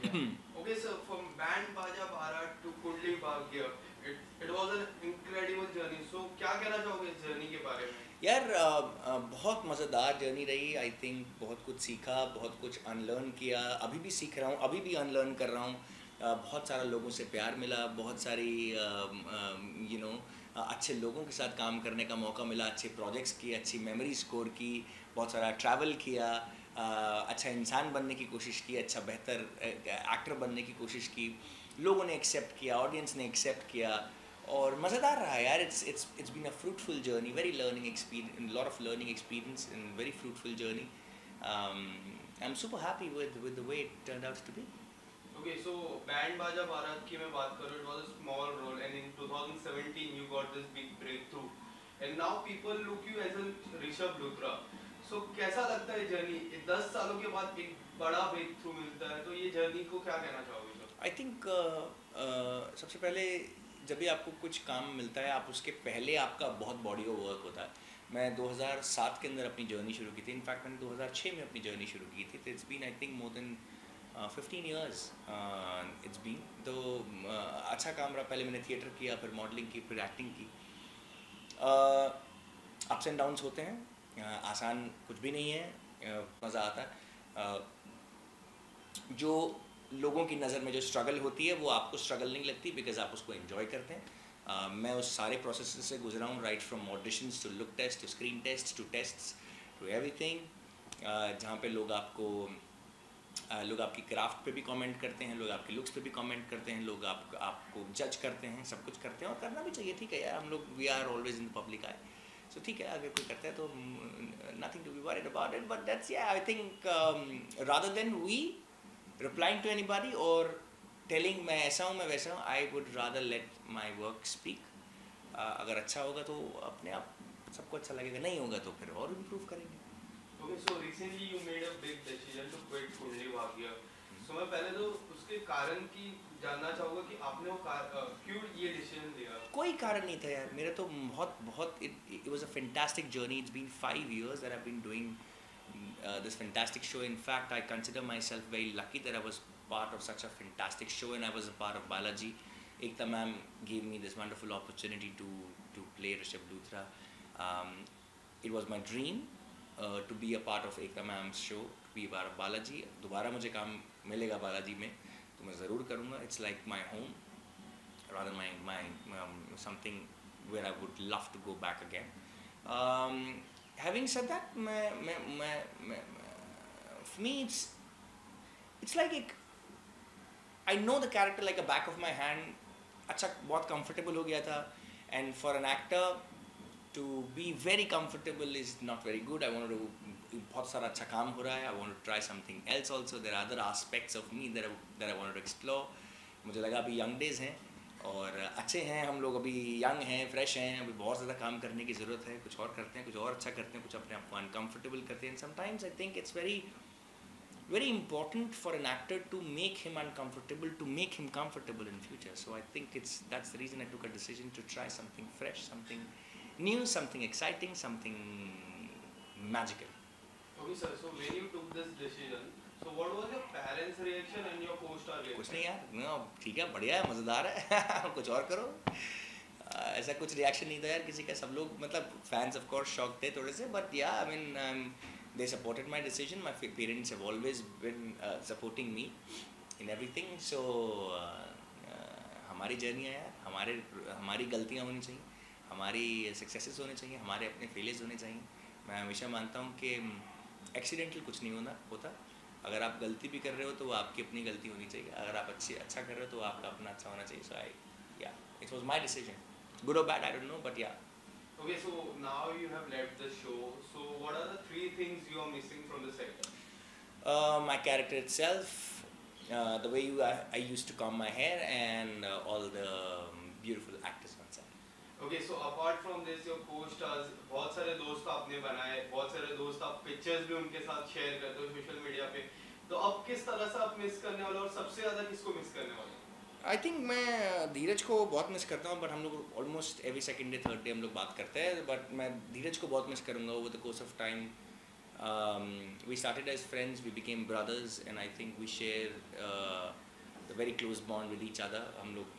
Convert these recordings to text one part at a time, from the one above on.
Okay, so from Band Baja Bharat to Kundli Bhagya, it was an incredible journey. So क्या कहना चाहोगे इस journey के बारे में? यार बहुत मज़ेदार जर्नी रही। आई थिंक बहुत कुछ सीखा, बहुत कुछ अनलर्न किया, अभी भी सीख रहा हूँ, अभी भी अनलर्न कर रहा हूँ। बहुत सारा लोगों से प्यार मिला, बहुत सारी यू नो अच्छे लोगों के साथ काम करने का मौका मिला, अच्छे प्रोजेक्ट्स किए, अच्छी मेमोरी स्कोर की, बहुत सारा ट्रैवल किया, अच्छा इंसान बनने की कोशिश की, अच्छा बेहतर एक्टर बनने की कोशिश की। लोगों ने एक्सेप्ट किया, ऑडियंस ने एक्सेप्ट किया, और मज़ेदार रहा यार। It's been a fruitful journey, very learning experience, lot of learning experience and very fruitful journey. I am super happy with the way it turned out to be. Okay, so Band Baja Bharat की मैं बात करूँ, it was a small role, and in 2017 you got this big breakthrough, and now people look you as a Rishabh Luthra. So कैसा लगता है journey? 10 सालों के बाद एक बड़ा ब्रेक थ्रू मिलता है, तो ये जर्नी को क्या कहना चाहोगे सर? आई थिंक सबसे पहले जब भी आपको कुछ काम मिलता है, आप उसके पहले आपका बहुत बॉडी ऑफ वर्क होता है। मैं 2007 के अंदर अपनी जर्नी शुरू की थी। इनफैक्ट मैंने 2006 में अपनी जर्नी शुरू की थी। तो it's been I think more than 15 years it's been. तो अच्छा काम रहा। पहले मैंने थिएटर किया, फिर मॉडलिंग की, फिर एक्टिंग की। अप्स एंड डाउन्स होते हैं, आसान कुछ भी नहीं है। मज़ा आता है। जो लोगों की नज़र में जो स्ट्रगल होती है वो आपको स्ट्रगल नहीं लगती, बिकॉज आप उसको एंजॉय करते हैं। मैं उस सारे प्रोसेस से गुजरा हूँ, right from auditions to look test to screen test to tests to everything. जहाँ पे लोग आपकी क्राफ्ट पे भी कमेंट करते हैं, लोग आपके लुक्स पे भी कमेंट करते हैं, लोग आपको जज करते हैं, सब कुछ करते हैं, और करना भी चाहिए। ठीक है यार, हम लोग we are always in the public eye. So ठीक है, अगर कोई करता है तो nothing to be worried about it, but that's या I think rather than we replying to anybody or telling मैं ऐसा हूँ, मैं वैसा हूँ, I would rather let my work speak. अगर अच्छा होगा तो अपने आप सबको अच्छा लगेगा, नहीं होगा तो फिर और इम्प्रूव करेंगे। Okay, so recently you made a big decision to quit Kundali Bhagya. So मैं पहले तो उसके कारण की जानना चाहूँगा कि आपने वो क्यों ये डिसीजन लिया? कोई कारण नहीं था यार, मेरा तो बहुत बहुत it was a fantastic journey. It's been 5 years that I've been doing this fantastic show. In fact, I consider myself very lucky that I was part of such a fantastic show, and I was a part of Balaji. Ekta ma'am gave me this wonderful opportunity to play Rishabh Luthra. Um, it was my dream to be a part of Ekta ma'am's show, to be a part of Balaji. दोबारा मुझे काम मिलेगा बालाजी में तो मैं ज़रूर करूँगा. It's like my home, rather my something where I would love to go back again. Having said that, for me it's like I know the character like a back of my hand. अच्छा बहुत comfortable हो गया था, and for an actor to be very comfortable is not very good. I wanted to बहुत सारा अच्छा काम हो रहा है. I want to try something else also. There are other aspects of me that I wanted to explore. मुझे लगा अभी यंग डेज हैं और अच्छे हैं हम लोग, अभी यंग हैं, फ्रेश हैं, अभी बहुत ज़्यादा काम करने की ज़रूरत है. कुछ और करते हैं, कुछ और अच्छा करते हैं, कुछ अपने आप को अनकम्फर्टेबल करते हैं. Sometimes I think it's very important for an actor to make him uncomfortable, to make him comfortable in future. So I think that's the reason I took a decision to try something fresh, something new, something exciting, something magical. Okay, sir. So when you took this decision, so what was your parents' reaction and your co-star reaction? कुछ नहीं यार, ठीक है, बढ़िया है, मज़ेदार है. कुछ और करो. ऐसा कुछ रिएक्शन नहीं था यार किसी का. सब लोग मतलब फैंस ऑफ कोर्स शॉक थे थोड़े से, बट या I mean they supported my decision. My parents have always been supporting me in everything. So हमारी जर्नी है यार, हमारी गलतियाँ होनी चाहिए, हमारी सक्सेसेस होने चाहिए, हमारे अपने फेलियर्स होने चाहिए. मैं हमेशा मानता हूँ कि एक्सीडेंटल कुछ नहीं होता. अगर आप गलती भी कर रहे हो तो वो आपकी अपनी गलती होनी चाहिए. अगर आप अच्छा कर रहे हो तो आपका अपना अच्छा होना चाहिए. So it was my decision. Good or bad, I don't know, but yeah. Okay, so now you have left the show. So what are the 3 things you are missing from the set? My character itself, the way I used to comb my hair, and all the beautiful actors on set. Okay, so apart from this, your co-stars, बहुत सारे दोस्त आपने बनाए, बहुत सारे दोस्त आप pictures भी उनके साथ शेयर करते हो सोशल मीडिया पे. तो अब किस तरह से आप मिस करने वाले हो और सबसे ज़्यादा किसको मिस करने वाले हो? आई थिंक मैं धीरज को बहुत मिस करता हूँ, बट हम लोग almost every second day third day हम लोग बात करते हैं. बट मैं धीरज को बहुत मिस करूँगा over the course of time. We started as friends, we became brothers, and I think we share a very close bond with each other. हम लोग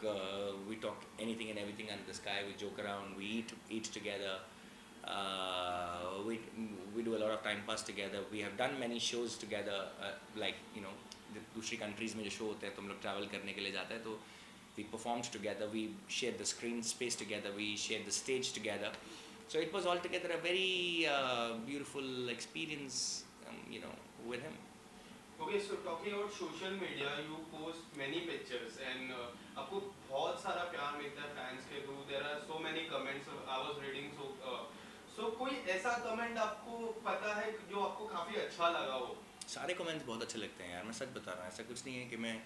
we talk anything and everything under the sky. We joke around, we eat together. We do a lot of time pass together. We have done many shows together, like you know, दूसरी countries में जो show होते हैं तो हम लोग travel करने के लिए जाते हैं तो we performed together. We shared the screen space together. We shared the stage together. So it was altogether a very beautiful experience, you know, with him. Okay, so talking about social media, you post many pictures and आपको बहुत सारा प्यार मिलता है fans के through. There are so many comments I was reading. So कोई ऐसा comment आपको पता है जो आपको काफी अच्छा लगा हो? सारे कमेंट्स बहुत अच्छे लगते हैं यार, मैं सच बता रहा हूँ, ऐसा कुछ नहीं है कि मैं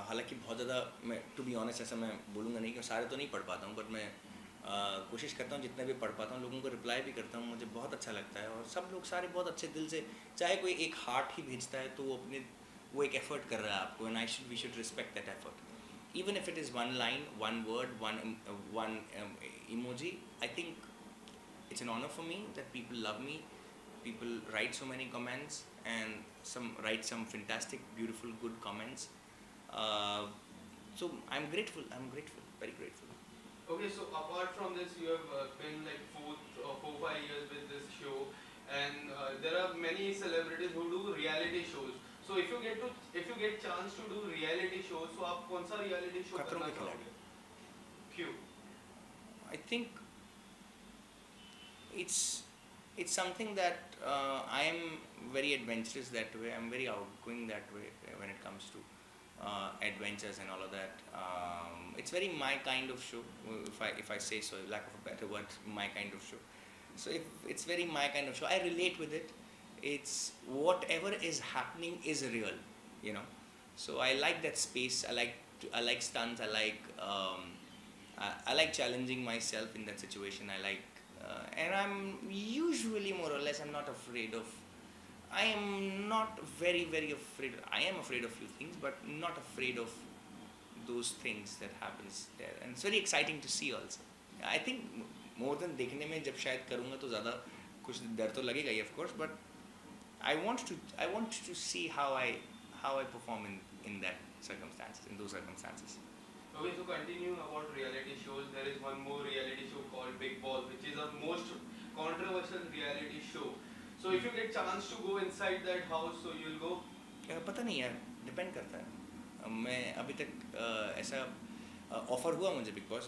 हालांकि बहुत ज़्यादा मैं टू बी ऑनेस्ट ऐसा मैं बोलूँगा नहीं कि सारे तो नहीं पढ़ पाता हूँ, बट मैं कोशिश करता हूँ जितने भी पढ़ पाता हूँ लोगों को रिप्लाई भी करता हूँ, मुझे बहुत अच्छा लगता है और सब लोग सारे बहुत अच्छे दिल से, चाहे कोई एक हार्ट ही भेजता है तो वो एक एफर्ट कर रहा है आपको, and we should respect that effort even if it is one line, one word, one emoji. I think it's an honor for me that people love me, people write so many comments and write some fantastic beautiful good comments, so I'm grateful, very grateful. Okay, so apart from this, you have been like 4-5 years with this show, and there are many celebrities who do reality shows. So if you get chance to do reality shows, so आप कौन सा reality show खतरों करना के खिलाड़ी. चाहोगे? क्यों? I think it's something that I am very adventurous that way. I'm very outgoing that way when it comes to adventures and all of that. It's very my kind of show, if I say so, lack of a better word, my kind of show. So if it's very my kind of show, I relate with it. It's whatever is happening is real, you know. So I like that space. I like stunts. I like challenging myself in that situation. And I'm usually more or less, I'm not afraid of, I am not very afraid. I am afraid of few things, but not afraid of those things that happens there, and it's very exciting to see also. I think more than देखने में जब शायद करूँगा तो ज़्यादा कुछ डर तो लगेगा ही of course, but I want to see how I perform in those circumstances. Okay, so continuing about reality shows, there is one more reality show called Big Boss, which is the most controversial reality show. So if you get chance to go inside that house, so you'll go? पता नहीं यार, depend करता है. मैं अभी तक ऐसा offer हुआ मुझे big boss,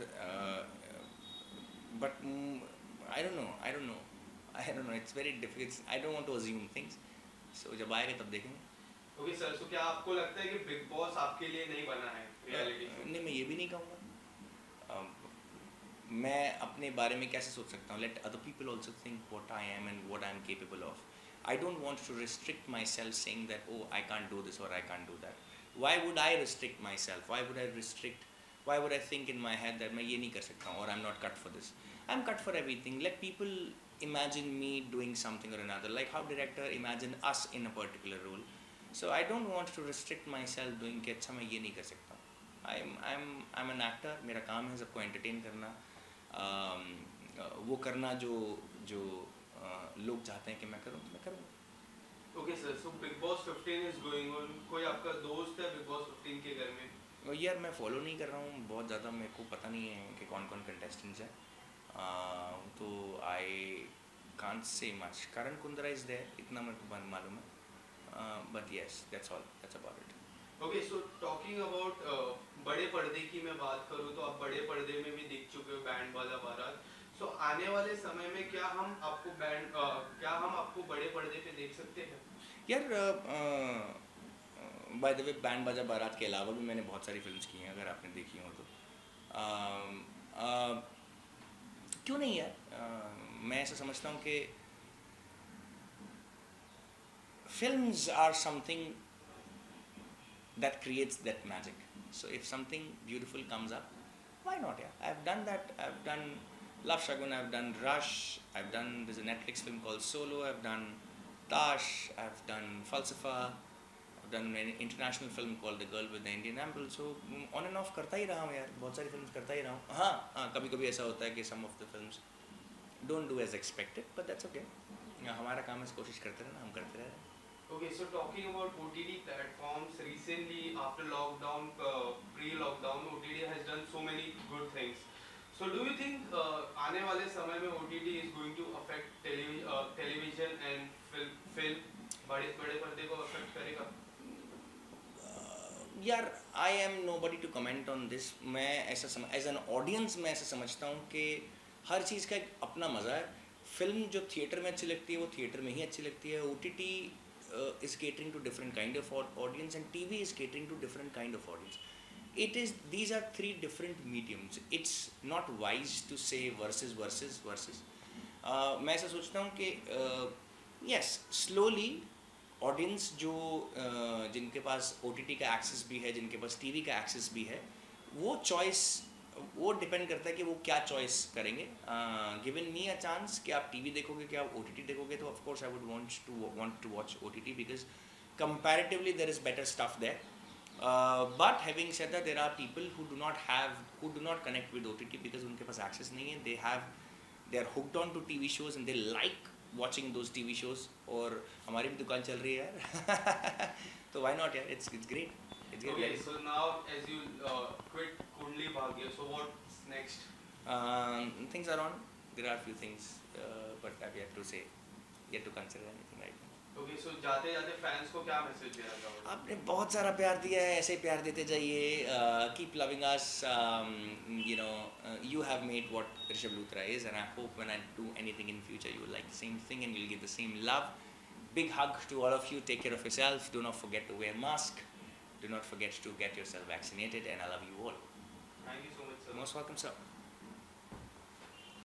but I don't know, it's very difficult. I don't want to assume things, so जब आएगा तब देखेंगे. Okay sir, so क्या आपको लगता है कि बिग बॉस आपके लिए नहीं बना है reality show? नहीं, मैं ये भी नहीं कहूँगा. मैं अपने बारे में कैसे सोच सकता हूँ? Let other people also think what I am and what I am capable of. I don't want to restrict myself saying that, oh, I can't do this or I can't do that. Why would I restrict myself? Why would I think in my head that मैं ये नहीं कर सकता हूँ or I'm not cut for this? I'm cut for everything. Let people imagine me doing something or another, like how director imagine us in a particular role. So I don't want to restrict myself doing कि अच्छा मैं ये नहीं कर सकता. I'm an actor. मेरा काम है सबको entertain करना, वो करना जो लोग चाहते हैं कि मैं करूँ तो मैं करूँगा. Okay sir, so Big Boss 15 is going on. कोई आपका दोस्त है Big Boss 15 के घर में? यार मैं फॉलो नहीं कर रहा हूँ बहुत ज़्यादा, मेरे को पता नहीं है कि कौन कंटेस्टेंट्स हैं, तो I can't say much. Karan Kundra is there, इतना मेरे को मालूम है, but yes that's about it. Okay, so talking about बड़े पर्दे की मैं बात करूँ तो आप बड़े पर्दे में भी दिख चुके हो बैंड बाजा बारात. So आने वाले समय में क्या हम आपको बड़े पर्दे पे देख सकते हैं? यार बाय द वे बैंड बाजा बारात के अलावा भी मैंने बहुत सारी फिल्म्स की हैं, अगर आपने देखी हो तो. क्यों नहीं यार, मैं ऐसा समझता हूँ कि films are something that creates that magic. So if something beautiful comes up, why not? Yeah, I've done that. I've done Love Shagun, I've done Rush, there's a Netflix film called Solo, I've done Tash, I've done Falsafa, I've done an international film called The Girl with the Indian Ample. So on and off करता ही रहा हूँ यार, बहुत सारी films करता ही रहा हूँ. हाँ, कभी कभी ऐसा होता है कि some of the films don't do as expected, but that's okay. हमारा काम है कोशिश करते रहना, हम करते रह रहे हैं. Okay, so talking about OTT platforms, recently after lockdown, pre-lockdown, OTT has done so many good things. So do you think आने वाले समय में OTT is going to affect television and film बड़े बड़े पर्दे को affect करेगा? यार I am nobody to comment on this. मैं ऐसा एज एन ऑडियंस मैं ऐसा समझता हूँ कि हर चीज़ का एक अपना मज़ा है. फिल्म जो थिएटर में अच्छी लगती है वो थिएटर में ही अच्छी लगती है. OTT is catering to different kind of audience and TV is catering to different kind of audience. These are three different mediums. It's not wise to say versus. मैं ऐसा सोचता हूँ कि yes, slowly ऑडियंस जो जिनके पास OTT का access भी है, जिनके पास TV का एक्सेस भी है, वो चॉइस वो डिपेंड करता है कि वो क्या चॉइस करेंगे. गिवन मी अ चांस कि आप TV देखोगे कि आप OTT देखोगे, तो of course I would want to watch OTT because comparatively there is better stuff there. But having said that, there are people who do not connect with OTT because उनके पास access नहीं है. They are hooked on to TV shows and they like watching those TV shows. और हमारी भी दुकान चल रही है यार. तो why not यार? It's great. Okay, so now as you quit Kundli Bhagya, so what's next? Things are on. There are a few things, but I've yet to consider anything right now. Okay, so जाते जाते fans को क्या message देना चाहोगे? आपने बहुत सारा प्यार दिया है, ऐसे ही प्यार देते जाइए. Keep loving us. You have made what Rishabh Luthra is, and I hope when I do anything in future you will like the same thing and you'll give the same love. Big hug to all of you. Take care of yourself. Do not forget to wear mask. Do not forget to get yourself vaccinated, and I love you all. Thank you so much, sir. Most welcome, sir.